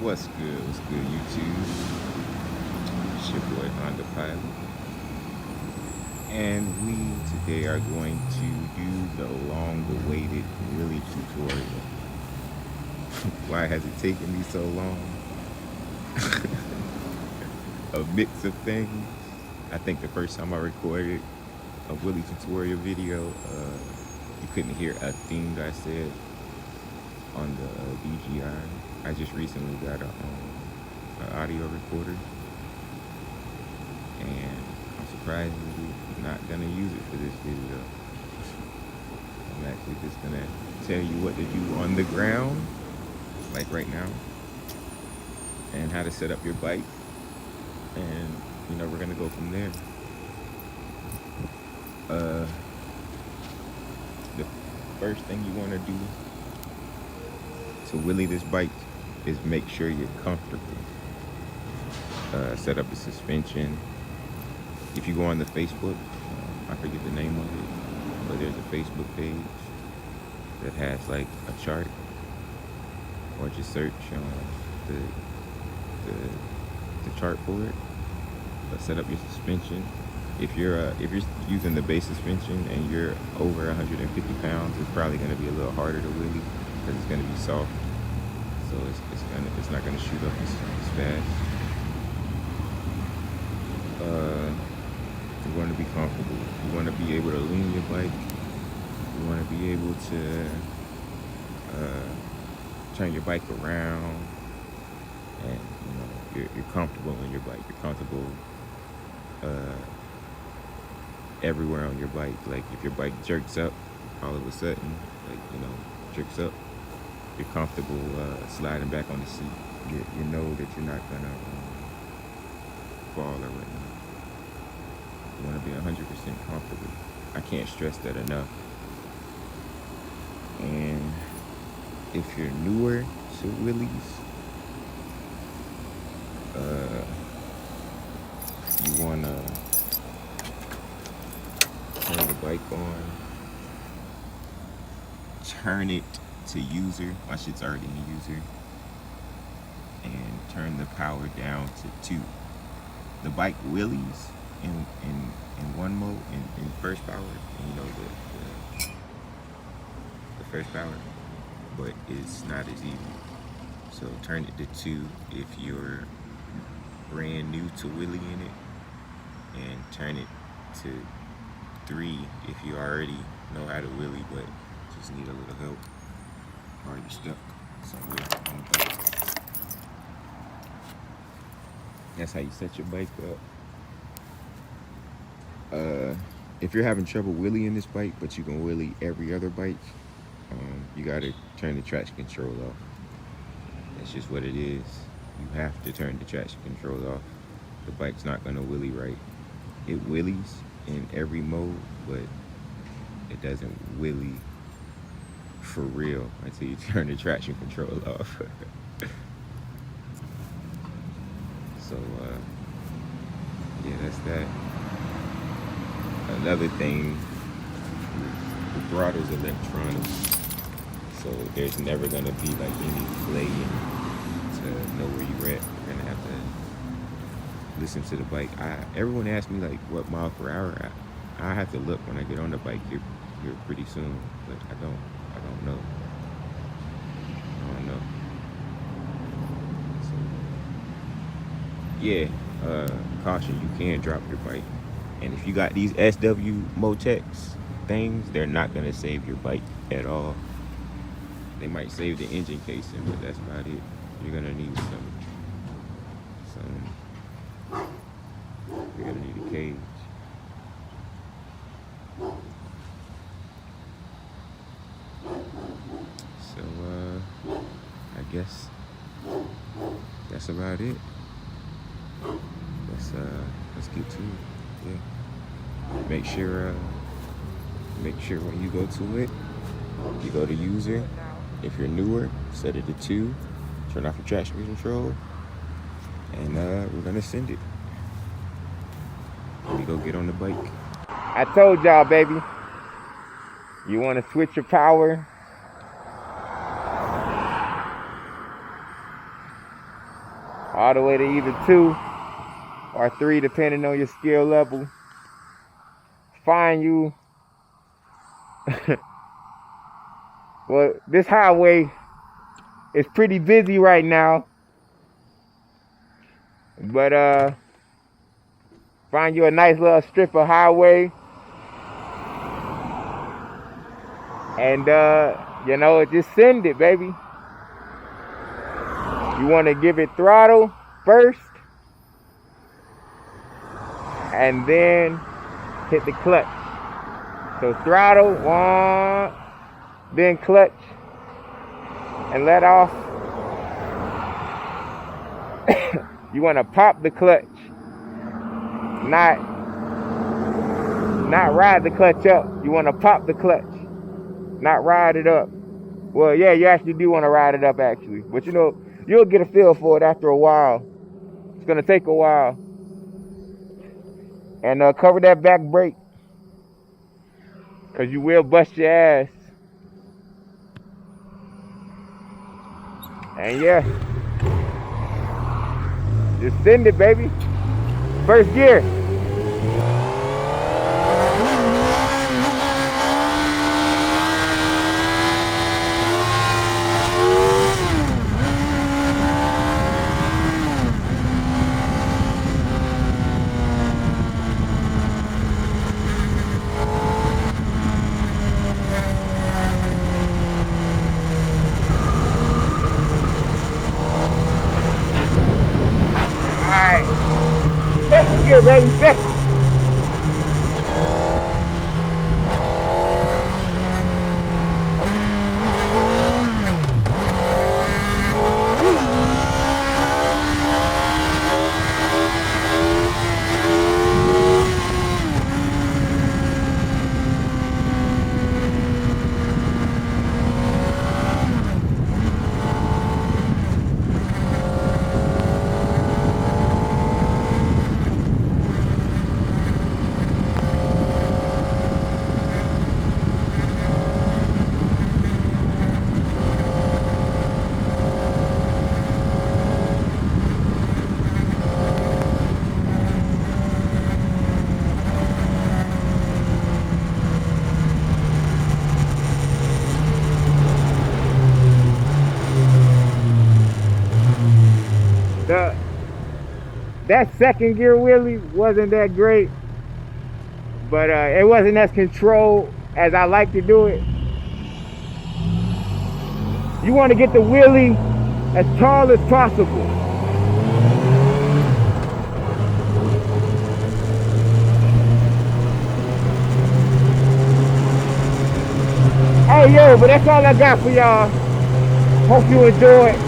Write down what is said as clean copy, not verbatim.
What's good? What's good, YouTube? It's your boy Honda Pilot, and we today are going to do the long-awaited wheelie tutorial. Why has it taken me so long? A mix of things. I think the first time I recorded a wheelie tutorial video, you couldn't hear a thing I said on the DJI. I just recently got an audio recorder, and I'm surprisingly not gonna use it for this video. I'm actually just gonna tell you what to do on the ground, like right now, and how to set up your bike, and we're gonna go from there. The first thing you want to do to wheelie this bike is make sure you're comfortable. Set up a suspension. If you go on the Facebook, I forget the name of it, but there's a Facebook page that has like a chart, or just search the chart for it. Set up your suspension. If you're using the base suspension and you're over 150 pounds, it's probably going to be a little harder to wheelie because it's going to be soft. So it's not going to shoot up as fast. You want to be comfortable. You want to be able to lean your bike. You want to be able to turn your bike around, and you're comfortable on your bike. You're comfortable everywhere on your bike. Like if your bike jerks up all of a sudden, jerks up, you're comfortable sliding back on the seat. You know that you're not gonna fall or whatnot. You want to be 100% comfortable. I can't stress that enough. And if you're newer to wheelies, you want to turn the bike on, turn it to user. My shit's already in user. And turn the power down to 2. The bike wheelies in one mode, in first power, and the first power, but it's not as easy. So turn it to 2 if you're brand new to wheelie in it, and turn it to 3 if you already know how to wheelie but just need a little help, or you're stuck somewhere on the bike. That's how you set your bike up. If you're having trouble wheeling this bike, but you can wheelie every other bike, you gotta turn the traction control off. That's just what it is. You have to turn the traction control off. The bike's not gonna wheelie right. It wheelies in every mode, but it doesn't wheelie for real until you turn the traction control off. So yeah, that's that. Another thing, the throttle's electronic, so there's never gonna be like any playing to know where you're at. You're gonna have to listen to the bike. Everyone asks me like what mile per hour. I have to look when I get on the bike here pretty soon, but I don't know. So yeah, caution, you can drop your bike. And if you got these SW Motex things, they're not gonna save your bike at all. They might save the engine casing, but that's about it. You're gonna need you're gonna need a cage. So I guess that's about it. Let's get to it. Yeah. Make sure when you go to it, you go to user. If you're newer, set it to 2. Turn off your traction control, and we're gonna send it. Let me go get on the bike. I told y'all, baby. You want to switch your power? all the way to either 2 or 3, depending on your skill level. Find you. Well, this highway is pretty busy right now, but find you a nice little strip of highway, and you know, just send it, baby. You want to give it throttle first, and then hit the clutch. So throttle, 1, then clutch, and let off. You want to pop the clutch, not ride the clutch up. You want to pop the clutch, not ride it up. Well, yeah, you actually do want to ride it up, actually. But you know, you'll get a feel for it after a while. It's going to take a while. And cover that back brake, because you will bust your ass. And yeah, just send it, baby. First gear. Second gear, baby, second. That second gear wheelie wasn't that great, but it wasn't as controlled as I like to do it. You want to get the wheelie as tall as possible. Hey yo, but that's all I got for y'all. Hope you enjoy it.